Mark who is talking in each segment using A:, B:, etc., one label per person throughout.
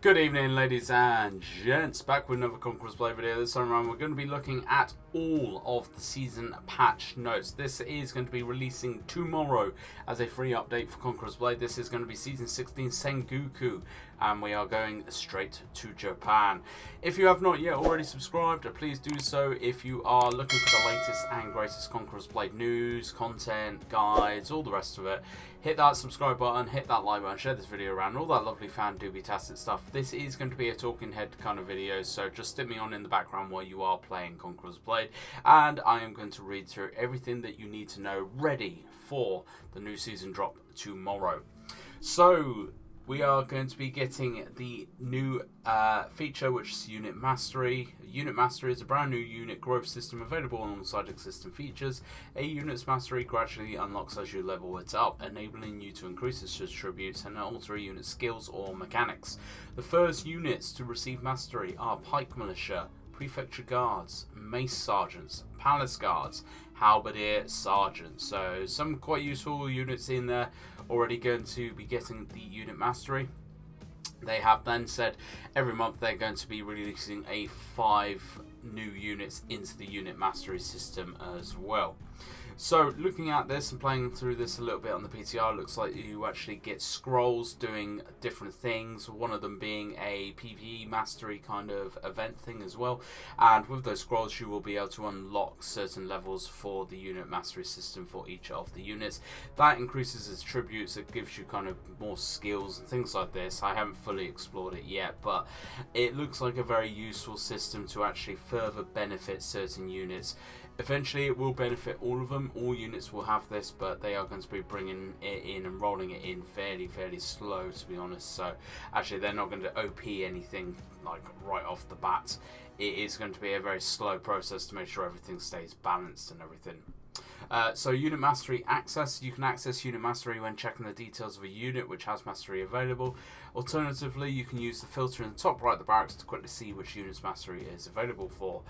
A: Good evening, ladies and gents, back with another Conquerors Blade video. This time around we're going to be looking at all of the season patch notes. This is going to be releasing tomorrow as a free update for Conquerors Blade. This is going to be Season 16 Sengoku, and we are going straight to Japan. If you have not yet already subscribed, please do so. If you are looking for the latest and greatest Conquerors Blade news, content, guides, all the rest of it, hit that subscribe button, hit that like button, share this video around, all that lovely fan doobie-tastic stuff. This is going to be a talking head kind of video, so just stick me on in the background while you are playing Conquerors Blade, and I am going to read through everything that you need to know ready for the new season drop tomorrow. So we are going to be getting the new feature, which is Unit Mastery. Unit Mastery is a brand new unit growth system available alongside existing features. A unit's mastery gradually unlocks as you level it up, enabling you to increase its attributes and alter a unit's skills or mechanics. The first units to receive mastery are Pike Militia, Prefecture Guards, Mace Sergeants, Palace Guards, Halberdier Sergeants. So some quite useful units in there already going to be getting the unit mastery. They have then said every month they're going to be releasing 5 new units into the unit mastery system as well. So looking at this and playing through this a little bit on the PTR, looks like you actually get scrolls doing different things, one of them being a PvE mastery kind of event thing as well, and with those scrolls you will be able to unlock certain levels for the unit mastery system for each of the units. That increases its attributes, it gives you kind of more skills and things like this. I haven't fully explored it yet, but it looks like a very useful system to actually further benefit certain units. Eventually it will benefit all of them, all units will have this, but they are going to be bringing it in and rolling it in fairly slow, to be honest. So actually they're not going to OP anything like right off the bat. It is going to be a very slow process to make sure everything stays balanced and everything. So Unit Mastery access. You can access Unit Mastery when checking the details of a unit which has Mastery available. Alternatively, you can use the filter in the top right of the barracks to quickly see which unit's Mastery is available for.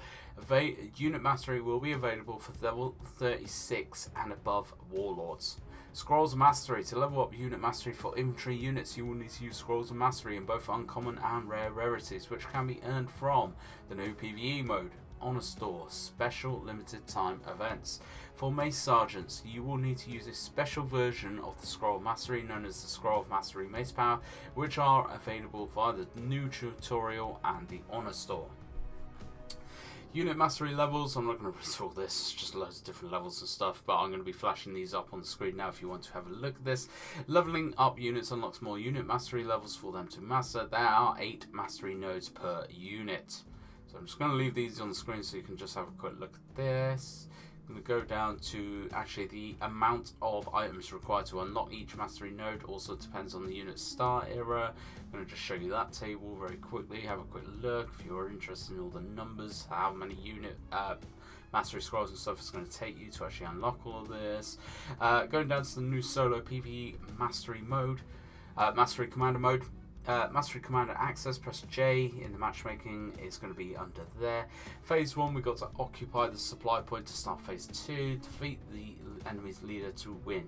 A: Unit Mastery will be available for level 36 and above Warlords. Scrolls of Mastery. To level up Unit Mastery for infantry units, you will need to use Scrolls of Mastery in both uncommon and rare rarities, which can be earned from the new PvE mode, Honor Store, special limited time events. For Mace Sergeants, you will need to use a special version of the Scroll of Mastery known as the Scroll of Mastery Mace Power, which are available via the new tutorial and the Honor Store. Unit Mastery levels, I'm not going to read through all this, it's just loads of different levels and stuff, but I'm going to be flashing these up on the screen now if you want to have a look at this. Leveling up units unlocks more Unit Mastery levels for them to master. There are 8 Mastery nodes per unit. So I'm just going to leave these on the screen so you can just have a quick look at this. I'm going to go down to actually the amount of items required to unlock each mastery node. Also depends on the unit's start era. I'm going to just show you that table very quickly. Have a quick look if you are interested in all the numbers, how many unit mastery scrolls and stuff it's going to take you to actually unlock all of this. Going down to the new solo PvE mastery mode, mastery commander mode. Mastery Commander access, press J in the matchmaking, is going to be under there. Phase 1, we've got to occupy the supply point to start phase 2, defeat the enemy's leader to win.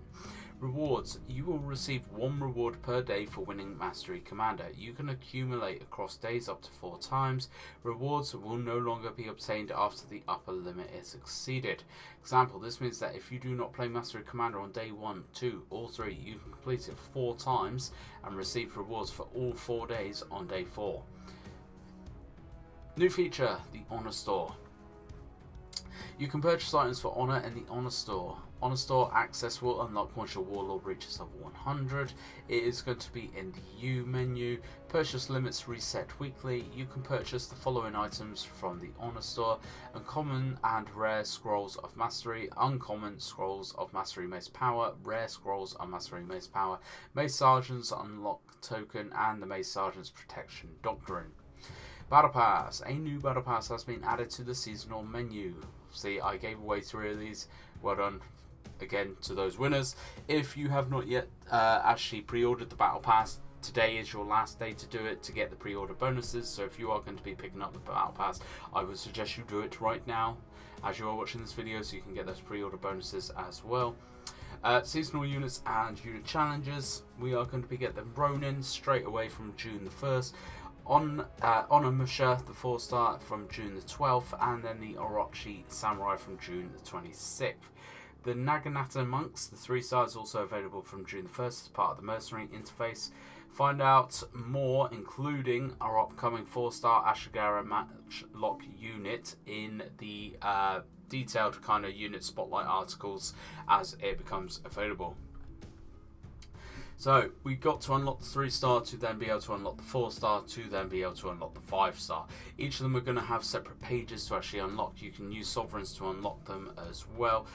A: Rewards, you will receive 1 reward per day for winning Mastery Commander. You can accumulate across days up to 4 times. Rewards will no longer be obtained after the upper limit is exceeded. Example, this means that if you do not play Mastery Commander on day 1, 2 or 3, you can complete it 4 times and receive rewards for all 4 days on day 4. New feature, the Honor Store. You can purchase items for Honor in the Honor Store. Honor Store access will unlock once your Warlord reaches level 100. It is going to be in the U menu. Purchase limits reset weekly. You can purchase the following items from the Honor Store: Uncommon and Rare Scrolls of Mastery, Uncommon Scrolls of Mastery Mace Power, Rare Scrolls of Mastery Mace Power, Mace Sergeant's Unlock Token, and the Mace Sergeant's Protection Doctrine. Battle Pass. A new Battle Pass has been added to the seasonal menu. See, I gave away 3 of these. Well done again to those winners. If you have not yet actually pre-ordered the Battle Pass, today is your last day to do it to get the pre-order bonuses. So if you are going to be picking up the Battle Pass, I would suggest you do it right now as you are watching this video so you can get those pre-order bonuses as well. Seasonal units and unit challenges. We are going to be getting the Ronin straight away from June the 1st. On Onimusha, the 4-star from June the 12th, and then the Orochi Samurai from June the 26th. The Naginata Monks, the 3-star, is also available from June the 1st as part of the Mercenary interface. Find out more, including our upcoming 4-star Ashigara Matchlock unit, in the detailed kind of unit spotlight articles as it becomes available. So we got to unlock the 3-star to then be able to unlock the 4-star to then be able to unlock the 5-star. Each of them are going to have separate pages to actually unlock. You can use sovereigns to unlock them as well.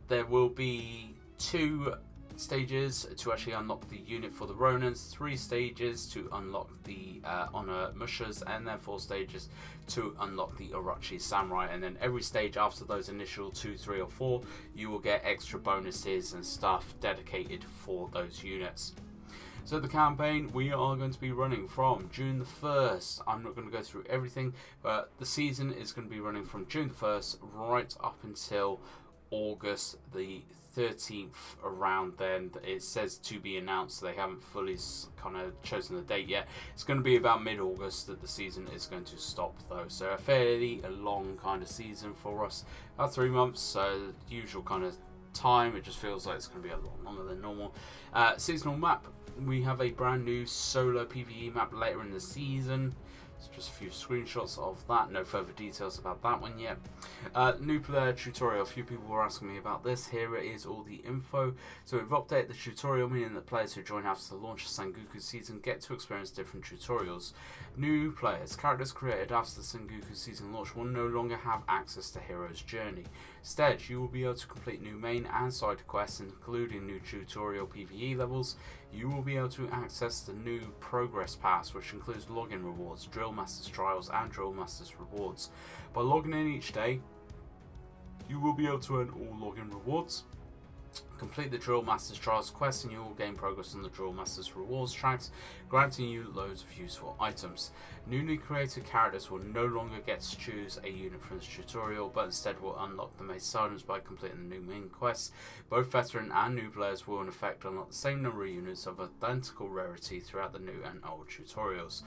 A: There will be 2 stages to actually unlock the unit for the Ronins, 3 stages to unlock the Onimushas, and then 4 stages to unlock the Orochi Samurai. And then every stage after those initial 2, 3 or 4, you will get extra bonuses and stuff dedicated for those units. So the campaign we are going to be running from June the 1st. I'm not going to go through everything, but the season is going to be running from June the 1st right up until August the 13th. Around then, it says to be announced. They haven't fully kind of chosen the date yet. It's going to be about mid-August that the season is going to stop, though. So a fairly long kind of season for us. About 3 months, so the usual kind of time. It just feels like it's going to be a lot longer than normal. Seasonal map. We have a brand new solo PvE map later in the season. It's just a few screenshots of that. No further details about that one yet. New player tutorial. A few people were asking me about this. Here it is, all the info. So we've updated the tutorial, meaning that players who join after the launch of Sengoku season get to experience different tutorials. New players. Characters created after the Sengoku season launch will no longer have access to Hero's Journey. Instead, you will be able to complete new main and side quests, including new tutorial PvE levels. You will be able to access the new Progress Pass, which includes login rewards, Drill Masters Trials, and Drill Masters rewards. By logging in each day, you will be able to earn all login rewards. Complete the Drill Masters Trials quest and you will gain progress on the Drill Masters rewards tracks, granting you loads of useful items. Newly created characters will no longer get to choose a unit from this tutorial, but instead will unlock the Mace Sergeants by completing the new main quests. Both veteran and new players will in effect unlock the same number of units of identical rarity throughout the new and old tutorials.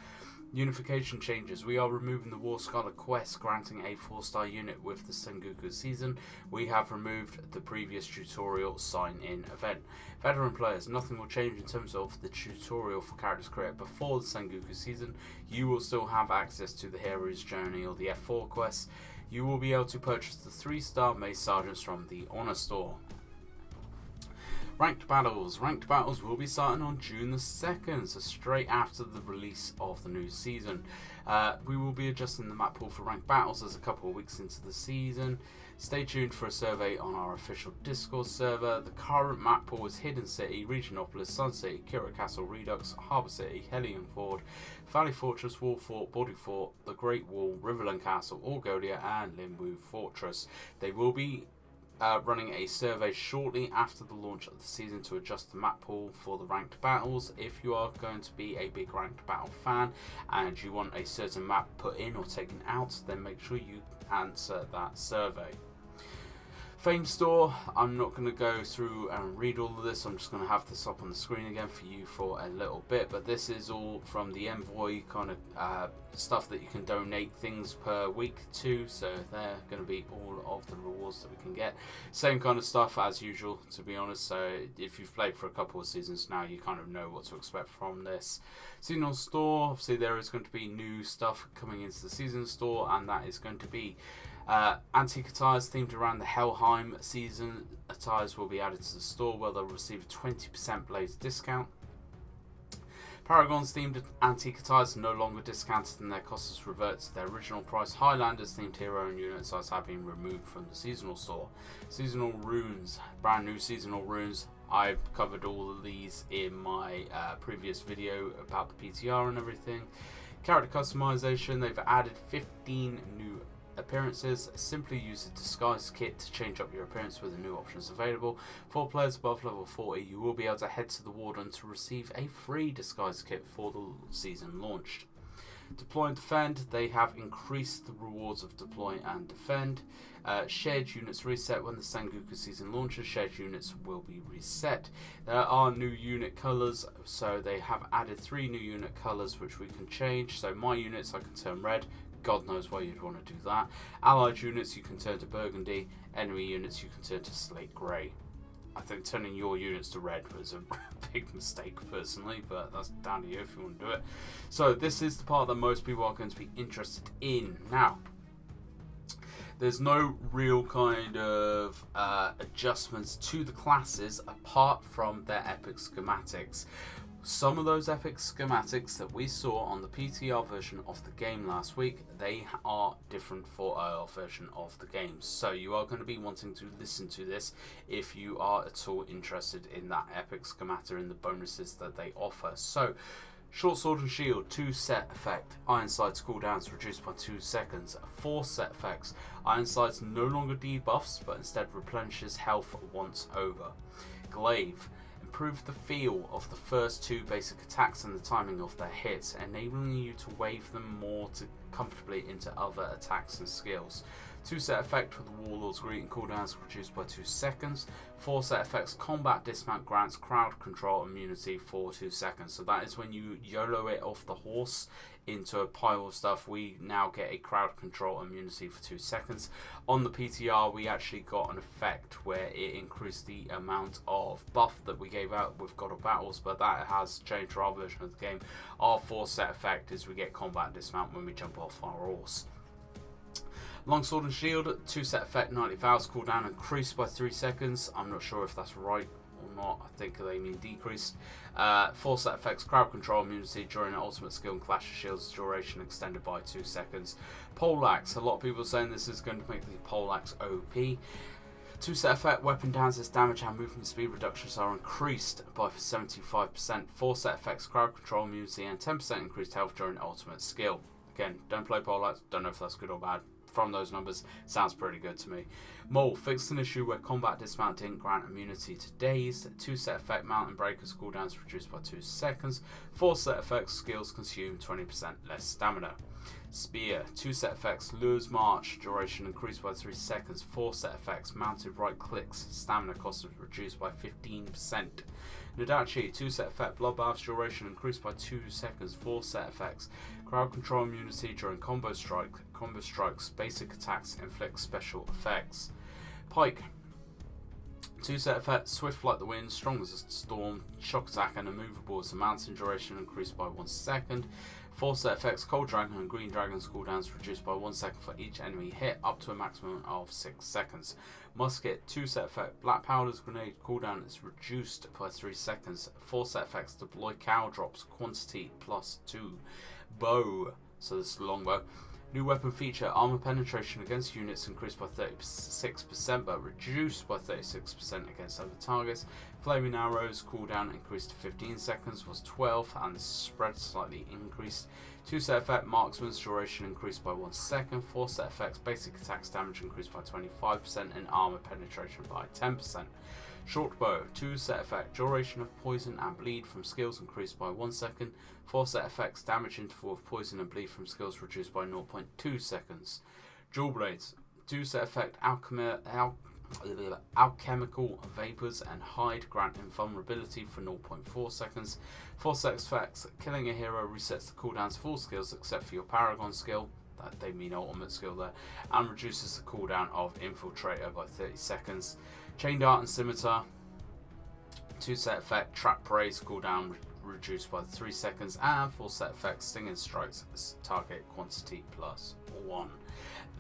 A: Unification changes. We are removing the War Scholar quest, granting a 4-star unit with the Sengoku season. We have removed the previous tutorial sign-in event. Veteran players, nothing will change in terms of the tutorial for characters created before the Sengoku season. You will still have access to the Hero's Journey or the F4 quests. You will be able to purchase the 3-star Mace Sergeants from the Honor Store. Ranked battles. Ranked battles will be starting on June the 2nd, so straight after the release of the new season. We will be adjusting the map pool for ranked battles as a couple of weeks into the season. Stay tuned for a survey on our official Discord server. The current map pool is Hidden City, Regionopolis, Sun City, Kira Castle Redux, Harbour City, Hellion Ford, Valley Fortress, Wall Fort, Body Fort, the Great Wall, Riverland Castle, Orgolia, and Limwu Fortress. They will be running a survey shortly after the launch of the season to adjust the map pool for the ranked battles. If you are going to be a big ranked battle fan and you want a certain map put in or taken out, then make sure you answer that survey. Fame Store, I'm not going to go through and read all of this. I'm just going to have this up on the screen again for you for a little bit, but this is all from the Envoy kind of stuff that you can donate things per week to, so they're going to be all of the rewards that we can get. Same kind of stuff as usual, to be honest, so if you've played for a couple of seasons now, you kind of know what to expect from this. Seasonal Store, obviously there is going to be new stuff coming into the Season Store, and that is going to be antique attires themed around the Helheim season. Attires will be added to the store where they'll receive a 20% Blaze discount. Paragon's themed antique attires are no longer discounted and their costs revert to their original price. Highlanders themed hero and unit attires have been removed from the seasonal store. Seasonal runes, brand new seasonal runes. I've covered all of these in my previous video about the PTR and everything. Character customization, they've added 15 new appearances. Simply use the disguise kit to change up your appearance with the new options available. For players above level 40, you will be able to head to the Warden to receive a free disguise kit for the season launched. Deploy and defend, they have increased the rewards of deploy and defend. Shared units reset when the Sengoku season launches. Shared units will be reset. There are new unit colours, so they have added 3 new unit colours which we can change. So my units I can turn red. God knows why you'd want to do that. Allied units you can turn to burgundy. Enemy units you can turn to slate grey. I think turning your units to red was a big mistake personally, but that's down to you if you want to do it. So this is the part that most people are going to be interested in. Now, there's no real kind of adjustments to the classes apart from their epic schematics. Some of those epic schematics that we saw on the PTR version of the game last week, they are different for our version of the game. So you are going to be wanting to listen to this if you are at all interested in that epic schematic and the bonuses that they offer. So, Short Sword and Shield, 2 set effect. Iron Sights cooldowns reduced by 2 seconds. 4 set effects. Iron Sights no longer debuffs, but instead replenishes health once over. Glaive. Improve the feel of the first 2 basic attacks and the timing of their hits, enabling you to wave them more comfortably into other attacks and skills. 2 set effect with the Warlord's Greeting cooldowns reduced by 2 seconds. 4 set effects, combat dismount grants crowd control immunity for 2 seconds. So that is when you YOLO it off the horse into a pile of stuff, we now get a crowd control immunity for 2 seconds. On the PTR, we actually got an effect where it increased the amount of buff that we gave out with God of Battles, but that has changed for our version of the game. Our 4 set effect is we get combat dismount when we jump off our horse. Longsword and Shield, 2 set effect, 90 Vows cooldown increased by 3 seconds. I'm not sure if that's right or not. I think they mean decreased. 4 set effects, crowd control immunity during an ultimate skill and Clash of Shields duration extended by 2 seconds. Poleaxe, a lot of people are saying this is going to make the Poleaxe OP. 2 set effect, weapon downs, damage and movement speed reductions are increased by 75%. 4 set effects, crowd control immunity and 10% increased health during ultimate skill. Again, don't play Poleaxe, don't know if that's good or bad. From those numbers, sounds pretty good to me. Mole fixed an issue where combat dismount didn't grant immunity to dazed. 2 set effect, mountain breakers cooldowns reduced by 2 seconds. 4 set effects, skills consume 20% less stamina. Spear, 2 set effects, lures march duration increased by 3 seconds. 4 set effects, mounted right clicks, stamina cost was reduced by 15%. Nadachi, 2 set effect, bloodbaths duration increased by 2 seconds. 4 set effects, crowd control immunity during combo strikes, basic attacks inflict special effects. Pike, 2 set effect, swift like the wind, strong as a storm, shock attack and immovable as a mountain duration increased by 1 second. 4 set effects, cold dragon and green dragon's cooldowns reduced by 1 second for each enemy hit up to a maximum of 6 seconds. Musket, 2 set effect, black powder's grenade cooldown is reduced by 3 seconds. 4 set effects, deploy cow drops quantity +2. Bow, so this is the longbow. New weapon feature, armor penetration against units increased by 36% but reduced by 36% against other targets. Flaming arrows cooldown increased to 15 seconds, was 12 and the spread slightly increased. 2 set effect, marksman's duration increased by 1 second. 4 set effects, basic attacks damage increased by 25% and armor penetration by 10%. Short bow, 2 set effect, duration of poison and bleed from skills increased by 1 second. 4 set effects, damage interval of poison and bleed from skills reduced by 0.2 seconds. Dual blades, 2 set effect, alchemical vapors and hide grant invulnerability for 0.4 seconds. 4 set effects, killing a hero resets the cooldowns of all skills except for your paragon skill. That they mean ultimate skill there, and reduces the cooldown of infiltrator by 30 seconds. Chain dart and scimitar, 2 set effect, trap praise cooldown reduced by 3 seconds, and 4 set effect, stinging strikes target quantity +1.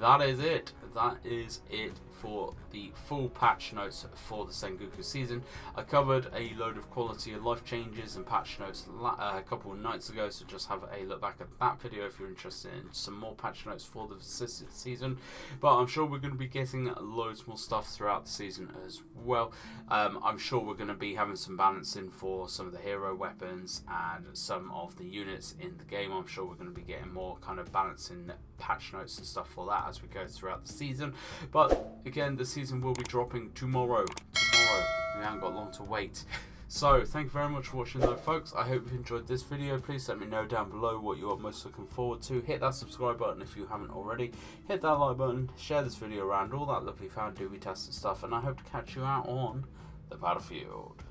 A: That is it. That is it for the full patch notes for the Sengoku season. I covered a load of quality of life changes and patch notes a couple of nights ago, so just have a look back at that video if you're interested in some more patch notes for the season. But I'm sure we're going to be getting loads more stuff throughout the season as well. I'm sure we're going to be having some balancing for some of the hero weapons and some of the units in the game. I'm sure we're going to be getting more kind of balancing patch notes and stuff for that as we go throughout the season. But again, the season will be dropping tomorrow. We haven't got long to wait. So, thank you very much for watching though, folks. I hope you enjoyed this video. Please let me know down below what you are most looking forward to. Hit that subscribe button if you haven't already. Hit that like button, share this video around, all that lovely fan doobie-tastic stuff, and I hope to catch you out on the battlefield.